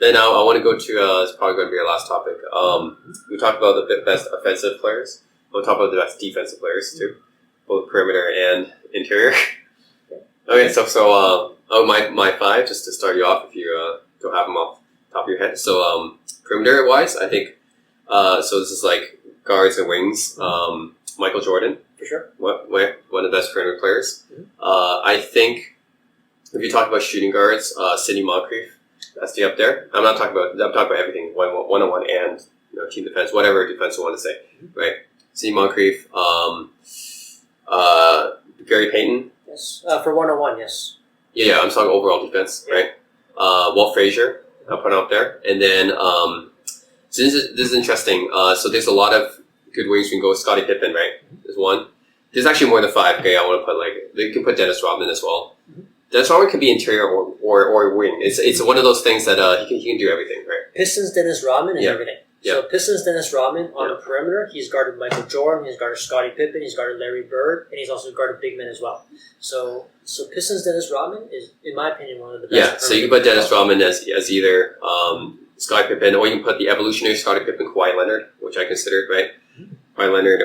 Then I want to go to, it's probably going to be our last topic. We talked about the best offensive players. We'll talk about the best defensive players too, both perimeter and interior. Okay, so my five, just to start you off if you don't have them off the top of your head. So perimeter wise, I think, so this is like guards and wings. Michael Jordan, For sure. one of the best perimeter players. I think if you talk about shooting guards, Sidney Moncrief, that's up there. I'm talking about everything, one-on-one and team defense, whatever defense you want to say, right? Sidney Moncrief, Gary Payton. Yes. For 101, yes. Yeah, I'm talking overall defense, right? Walt Frazier, I'll put up there. And then, so this is interesting. So there's a lot of good ways we can go. Scottie Pippen, right? There's one. There's actually more than five. Okay, I want to put they can put Dennis Rodman as well. Dennis Rodman can be interior or wing. It's one of those things that he can do everything, right? Pistons Dennis Rodman is everything. Yeah. So Pistons Dennis Rodman on the perimeter, he's guarded Michael Jordan, he's guarded Scottie Pippen, he's guarded Larry Bird, and he's also guarded big men as well. So Pistons Dennis Rodman is, in my opinion, one of the best. Yeah, so you can put Dennis Rodman as either Scottie Pippen, or you can put the evolutionary Scottie Pippen, Kawhi Leonard, which I considered, right? Kawhi Leonard.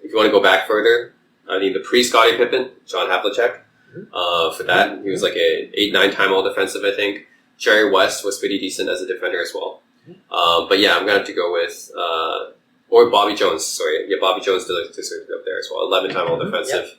If you want to go back further, I mean the pre-Scottie Pippen, John Havlicek. For that, he was like a 8-9 time all defensive, I think. Jerry West was pretty decent as a defender as well. But yeah, I'm gonna have to go with or Bobby Jones. Sorry, yeah, Bobby Jones deserves up there as well. 11 time all defensive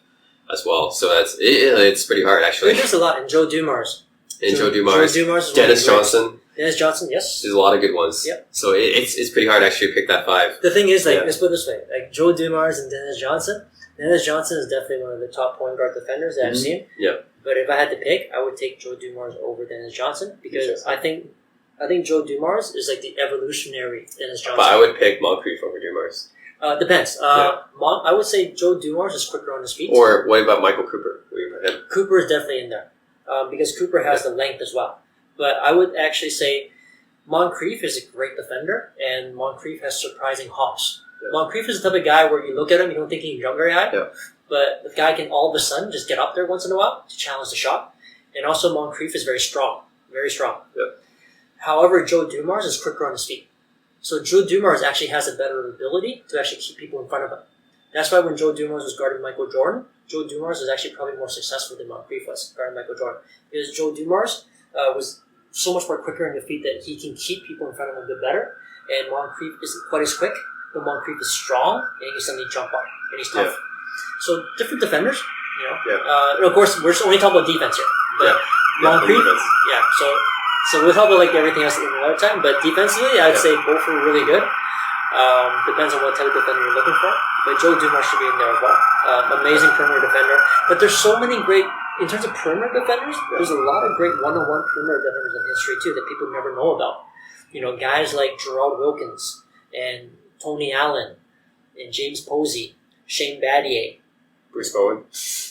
as well. So it's pretty hard actually. There's a lot, and Joe Dumars. Joe Dumars. Is Dennis Johnson. Dennis Johnson, yes. There's a lot of good ones. Yep. So it's pretty hard actually to pick that five. The thing is, let's put it this way: like Joe Dumars and Dennis Johnson. Dennis Johnson is definitely one of the top point guard defenders that I've seen. Yeah. But if I had to pick, I would take Joe Dumars over Dennis Johnson because I think Joe Dumars is like the evolutionary Dennis Johnson. But I would pick Moncrief over Dumars. Depends. I would say Joe Dumars is quicker on his feet. Or what about Michael Cooper? Cooper is definitely in there because Cooper has the length as well. But I would actually say Moncrief is a great defender, and Moncrief has surprising hops. Yeah. Moncrief is the type of guy where you look at him, you don't think he can jump very high, but the guy can all of a sudden just get up there once in a while to challenge the shot. And also Moncrief is very strong. Yeah. However, Joe Dumars is quicker on his feet. So Joe Dumars actually has a better ability to actually keep people in front of him. That's why when Joe Dumars was guarding Michael Jordan, Joe Dumars was actually probably more successful than Moncrief was guarding Michael Jordan. Because Joe Dumars was so much more quicker on the feet that he can keep people in front of him a bit better. And Moncrief isn't quite as quick, but Moncrief is strong and he can suddenly jump up and he's tough. So different defenders, of course, we're only talking about defense here. But Moncrief, so we'll talk about like everything else another time. But defensively, I'd say both are really good. Depends on what type of defender you're looking for. But Joe Dumars should be in there as well. Amazing perimeter defender. But there's so many great, in terms of perimeter defenders, there's a lot of great one-on-one perimeter defenders in history too that people never know about. Guys like Gerald Wilkins and Tony Allen and James Posey, Shane Battier. Bruce Bowen.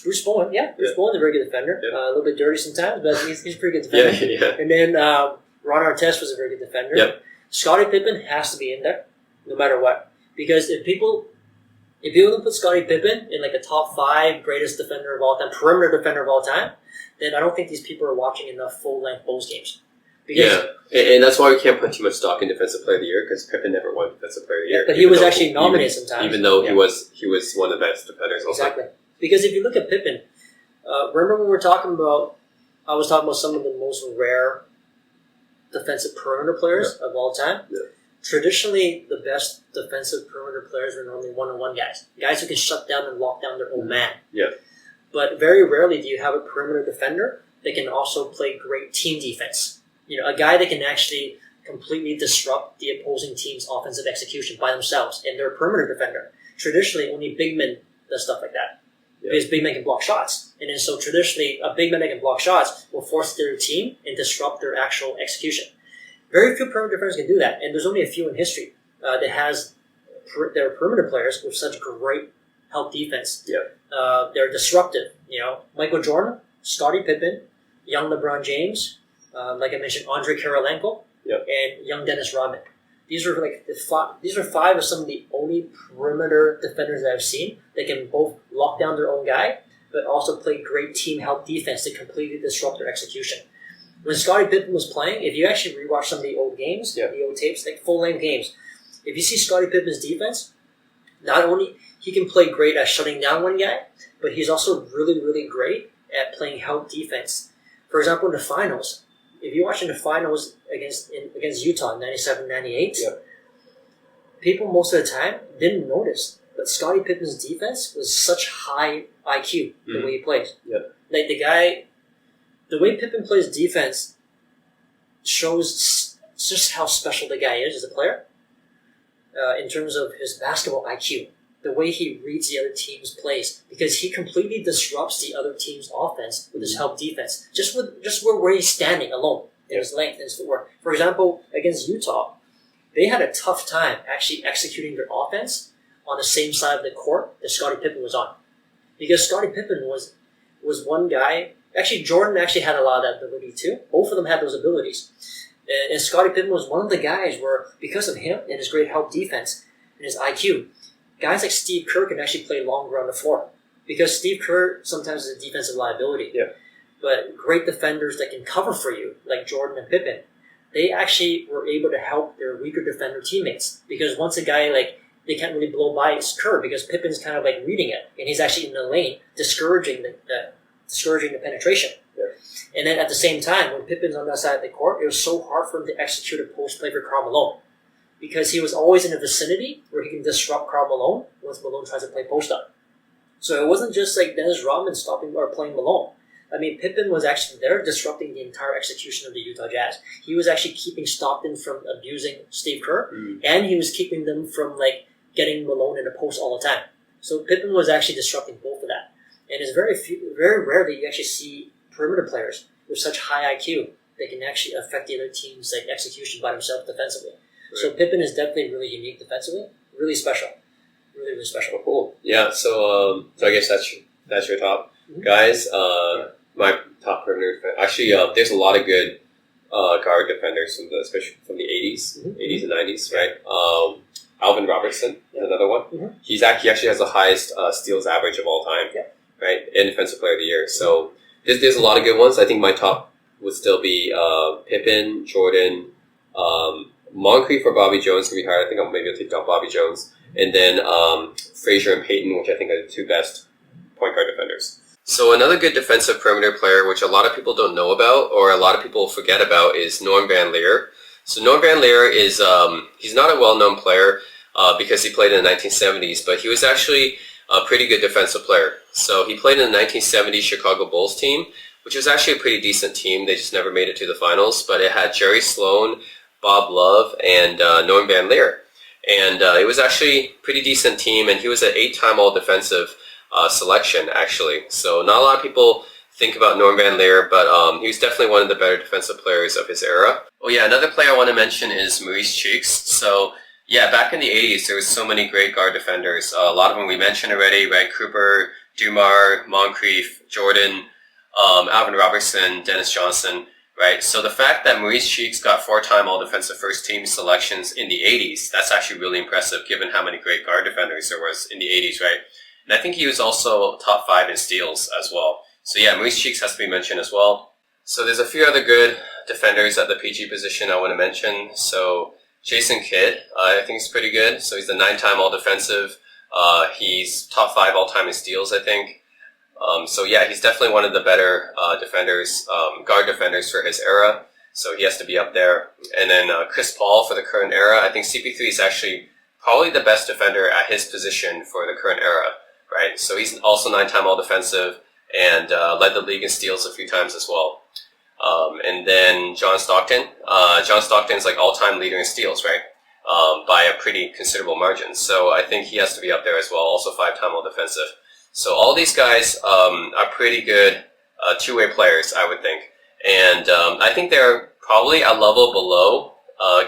Bruce Bowen's a very good defender. A little bit dirty sometimes, but he's a pretty good defender. And then Ron Artest was a very good defender. Scottie Pippen has to be in there, no matter what. Because if people don't put Scottie Pippen in like the top 5 greatest defender of all time, perimeter defender of all time, then I don't think these people are watching enough full-length Bulls games. And that's why we can't put too much stock in Defensive Player of the Year, because Pippen never won Defensive Player of the Year. But he was actually nominated sometimes. Even though he was one of the best defenders also. Exactly. Because if you look at Pippen, remember when I was talking about some of the most rare defensive perimeter players of all time? Yeah. Traditionally, the best defensive perimeter players are normally one-on-one guys who can shut down and lock down their own man. Yeah. But very rarely do you have a perimeter defender that can also play great team defense. A guy that can actually completely disrupt the opposing team's offensive execution by themselves, and they're a perimeter defender. Traditionally, only big men does stuff like that. Because big men can block shots. And then so traditionally, a big man that can block shots will force their team and disrupt their actual execution. Very few perimeter defenders can do that, and there's only a few in history that has their perimeter players with such great help defense. They're disruptive. Michael Jordan, Scottie Pippen, young LeBron James, like I mentioned, Andre Kirilenko, and young Dennis Rodman. These are five of some of the only perimeter defenders that I've seen that can both lock down their own guy, but also play great team help defense to completely disrupt their execution. When Scottie Pippen was playing, if you actually rewatch some of the old games, the old tapes, like full-length games, if you see Scottie Pippen's defense, not only he can play great at shutting down one guy, but he's also really, really great at playing help defense. For example, in the finals, if you watch in the finals against Utah in 97-98, people most of the time didn't notice. But Scottie Pippen's defense was such high IQ the way he plays. Like the way Pippen plays defense shows just how special the guy is as a player in terms of his basketball IQ. The way he reads the other team's plays, because he completely disrupts the other team's offense with his help defense. Just where he's standing alone, in his length and his footwork. For example, against Utah, they had a tough time actually executing their offense on the same side of the court that Scottie Pippen was on, because Scottie Pippen was one guy. Actually, Jordan actually had a lot of that ability too. Both of them had those abilities, and Scottie Pippen was one of the guys where, because of him and his great help defense and his IQ, guys like Steve Kerr can actually play longer on the floor, because Steve Kerr sometimes is a defensive liability. But great defenders that can cover for you, like Jordan and Pippen, they actually were able to help their weaker defender teammates, because once a guy they can't really blow by his Kerr because Pippen's kind of like reading it, and he's actually in the lane discouraging the penetration. And then at the same time, when Pippen's on that side of the court, it was so hard for him to execute a post play for Karl Malone, because he was always in a vicinity where he can disrupt Karl Malone once Malone tries to play post up. So it wasn't just like Dennis Rodman stopping or playing Malone. I mean, Pippen was actually there disrupting the entire execution of the Utah Jazz. He was actually keeping Stockton from abusing Steve Kerr, and he was keeping them from getting Malone in the post all the time. So Pippen was actually disrupting both of that. And it's very rare that you actually see perimeter players with such high IQ that can actually affect the other team's execution by themselves defensively. So Pippen is definitely really unique defensively, really special, really, really special. Oh, cool. Yeah. So I guess that's your top guys. My top perimeter defender. Actually, there's a lot of good guard defenders especially from the 80s and 90s, right? Alvin Robertson is another one. He actually has the highest steals average of all time, right? And Defensive Player of the Year. So there's a lot of good ones. I think my top would still be Pippen, Jordan, Moncrief or Bobby Jones can be hard. I think I'll take down Bobby Jones, and then Frazier and Payton, which I think are the two best point guard defenders. So another good defensive perimeter player, which a lot of people don't know about or a lot of people forget about, is Norm Van Leer. So Norm Van Leer is he's not a well-known player because he played in the 1970s, but he was actually a pretty good defensive player. So he played in the 1970 Chicago Bulls team, which was actually a pretty decent team. They just never made it to the finals, but it had Jerry Sloan, Bob Love, and Norm Van Leer. And it was actually a pretty decent team, and he was an 8-time All-Defensive selection, actually. So not a lot of people think about Norm Van Leer, but he was definitely one of the better defensive players of his era. Oh yeah, another player I want to mention is Maurice Cheeks. So yeah, back in the 80s, there was so many great guard defenders. A lot of them we mentioned already, right? Cooper, Dumar, Moncrief, Jordan, Alvin Robertson, Dennis Johnson, right? So the fact that Maurice Cheeks got 4-time All-Defensive First Team selections in the 80s, that's actually really impressive given how many great guard defenders there was in the 80s, right? And I think he was also top 5 in steals as well. So yeah, Maurice Cheeks has to be mentioned as well. So there's a few other good defenders at the PG position I want to mention. So Jason Kidd, I think he's pretty good. So he's the 9-time All-Defensive. He's top 5 all-time in steals, I think. So yeah, he's definitely one of the better defenders, guard defenders for his era. So he has to be up there. And then Chris Paul for the current era. I think CP3 is actually probably the best defender at his position for the current era, right? So he's also 9-time All-Defensive and led the league in steals a few times as well. And then John Stockton. John Stockton's all-time leader in steals, right? By a pretty considerable margin. So I think he has to be up there as well. Also 5-time All-Defensive. So all these guys are pretty good two-way players, I would think. And I think they're probably a level below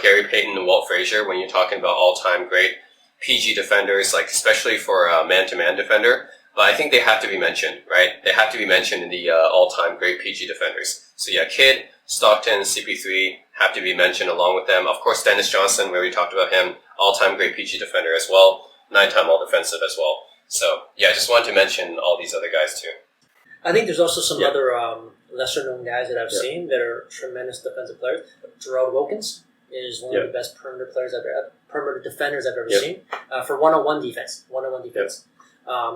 Gary Payton and Walt Frazier when you're talking about all-time great PG defenders, especially for a man-to-man defender. But I think they have to be mentioned, right? They have to be mentioned in the all-time great PG defenders. So yeah, Kidd, Stockton, CP3 have to be mentioned along with them. Of course, Dennis Johnson, we already talked about him, all-time great PG defender as well, 9-time All-Defensive as well. So yeah, I just wanted to mention all these other guys too. I think there's also some other lesser known guys that I've seen that are tremendous defensive players. Gerald Wilkins is one of the best perimeter defenders I've ever seen for one-on-one defense.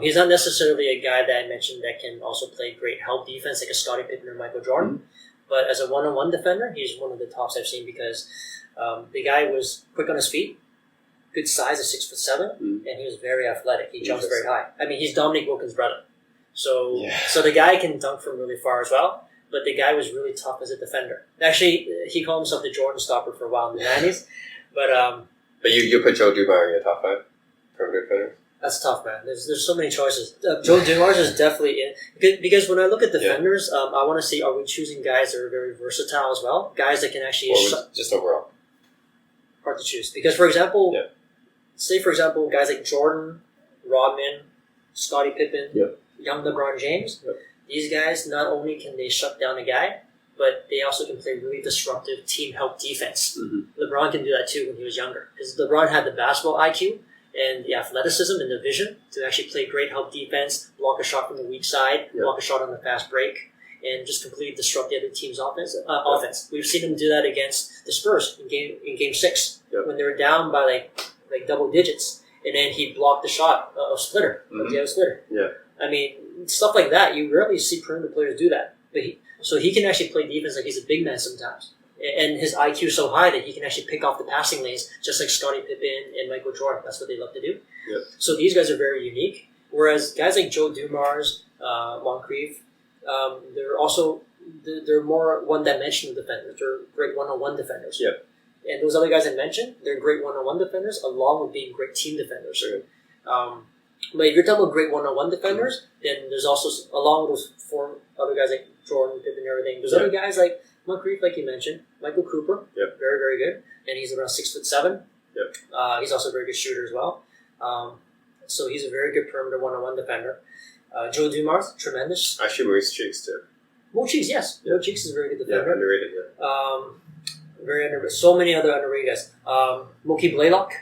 He's not necessarily a guy that I mentioned that can also play great help defense like a Scottie Pippen or Michael Jordan. But as a one-on-one defender, he's one of the tops I've seen because the guy was quick on his feet, good size at 6'7", and he was very athletic. He jumps very high. I mean, he's Dominique Wilkins' brother. So the guy can dunk from really far as well, but the guy was really tough as a defender. Actually, he called himself the Jordan stopper for a while in the 90s. But you put Joe Dumars in your top 5 perimeter defenders? That's tough, man. There's so many choices. Joe Dumars is definitely in because when I look at defenders, I want to see, are we choosing guys that are very versatile as well? Guys that can actually just overall hard to choose. Because for example, guys like Jordan, Rodman, Scottie Pippen, young LeBron James. These guys, not only can they shut down a guy, but they also can play really disruptive team help defense. LeBron can do that too when he was younger because LeBron had the basketball IQ and the athleticism and the vision to actually play great help defense, block a shot from the weak side, block a shot on the fast break, and just completely disrupt the other team's offense. We've seen him do that against the Spurs in game 6 when they were down by like double digits, and then he blocked the shot of Splitter, the other Splitter. I mean, stuff like that, you rarely see perimeter players do that. But he can actually play defense like he's a big man sometimes. And his IQ is so high that he can actually pick off the passing lanes just like Scottie Pippen and Michael Jordan. That's what they love to do. So these guys are very unique. Whereas guys like Joe Dumars, Moncrief, they're more one-dimensional defenders. They're great one-on-one defenders. And those other guys I mentioned, they're great one-on-one defenders along with being great team defenders. But if you're talking about great one-on-one defenders, then there's also, along with those 4 other guys like Jordan, Pippen, and everything, there's other guys like Moncrief, like you mentioned, Michael Cooper, very, very good, and he's around 6'7". He's also a very good shooter as well. So he's a very good perimeter one-on-one defender. Joe Dumars, tremendous. Actually, Maurice Cheeks too. Mo Cheeks, yes. Mo Cheeks is a very good defender. Underrated. Very underrated. So many other underrated guys. Mookie Blaylock.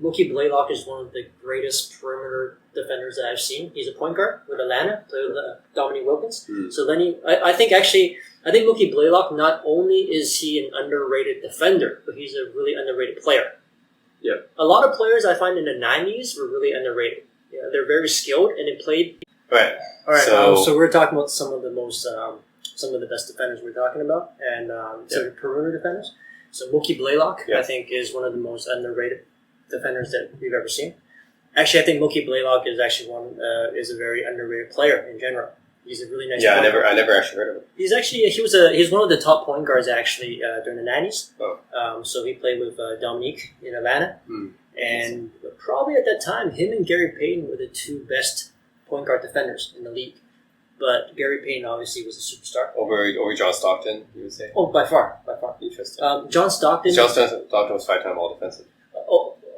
Mookie Blaylock is one of the greatest perimeter defenders that I've seen. He's a point guard with Atlanta, played with Dominique Wilkins. So then I think Mookie Blaylock, not only is he an underrated defender, but he's a really underrated player. A lot of players I find in the 90s were really underrated. They're very skilled and they played. All right. So we're talking about some of the best defenders we're talking about, and so perimeter defenders. So Mookie Blaylock, I think, is one of the most underrated defenders that we've ever seen. Actually, I think Mookie Blaylock is actually is a very underrated player in general. He's a really nice. I never actually heard of him. He's one of the top point guards actually during the 90s. So he played with Dominique in Atlanta, and probably at that time, him and Gary Payton were the 2 best point guard defenders in the league. But Gary Payton obviously was a superstar. Over John Stockton, you would say? Oh, by far. Interesting. John Stockton was 5-time All-Defensive.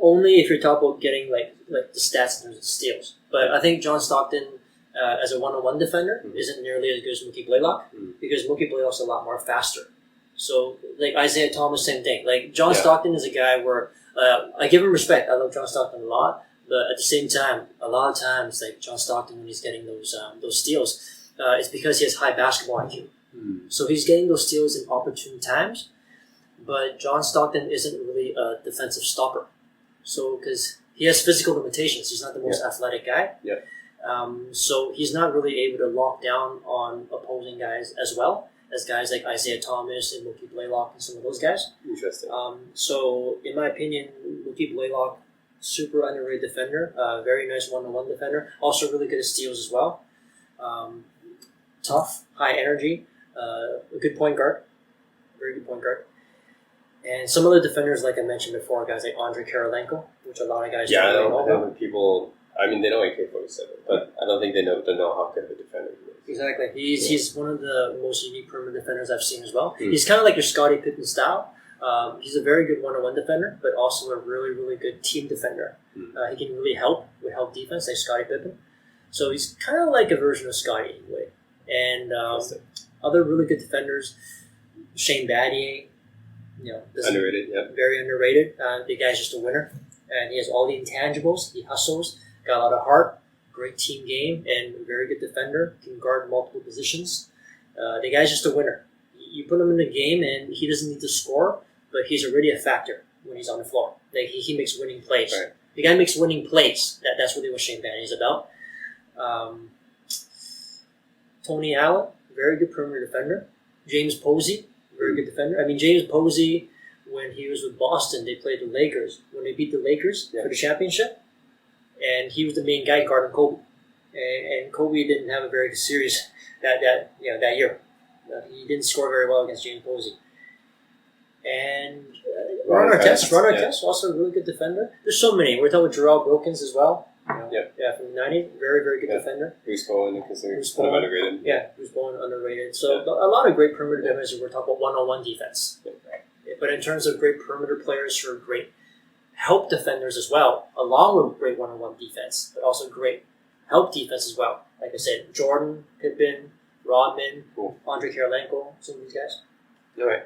Only if you're talking about getting like the stats in terms of steals. But I think John Stockton, as a one-on-one defender, isn't nearly as good as Mookie Blaylock because Mookie Blaylock's a lot more faster. So like Isaiah Thomas, same thing. Like John Stockton is a guy where I give him respect. I love John Stockton a lot. But at the same time, a lot of times, like John Stockton, when he's getting those steals, it's because he has high basketball IQ. So he's getting those steals in opportune times. But John Stockton isn't really a defensive stopper. So because he has physical limitations, he's not the most athletic guy. So he's not really able to lock down on opposing guys as well as guys like Isaiah Thomas and Mookie Blaylock and some of those guys. Interesting. So in my opinion, Mookie Blaylock, super underrated defender, very nice one-on-one defender. Also really good at steals as well. Tough, high energy, a good point guard, very good point guard. And some other defenders, like I mentioned before, guys like Andre Kirilenko, which a lot of guys I don't know people. I mean, they know AK-47, but I don't think they know how good of a defender he is. Exactly. He's one of the most unique perimeter defenders I've seen as well. He's kind of like your Scottie Pippen style. He's a very good one-on-one defender, but also a really, really good team defender. He can really help with help defense, like Scottie Pippen. So he's kind of like a version of Scottie in a way. And other really good defenders, Shane Battier, underrated, very underrated. The guy's just a winner, and he has all the intangibles. He hustles, got a lot of heart, great team game, and a very good defender. Can guard multiple positions. The guy's just a winner. You put him in the game, and he doesn't need to score, but he's already a factor when he's on the floor. Like he makes winning plays. Right. The guy makes winning plays. That's really what Shane Bannon is about. Tony Allen, very good perimeter defender. James Posey, very good defender. I mean, James Posey, when he was with Boston, they played the Lakers. When they beat the Lakers for the championship, and he was the main guy guarding Kobe. And Kobe didn't have a very good series that year. He didn't score very well against James Posey. And Ron Artest, also a really good defender. There's so many. We're talking with Jarrell Wilkins as well. Yeah, from the 90s. Very, very good defender. Bruce Bowen, considered Bruce kind of Bowen. underrated. Yeah, Bruce Bowen, underrated. So a lot of great perimeter defenders. We're talking about one-on-one defense. Right? But in terms of great perimeter players who are great help defenders as well, along with great one-on-one defense, but also great help defense as well. Like I said, Jordan, Pippen, Rodman, Andre Karolinko, some of these guys. All right.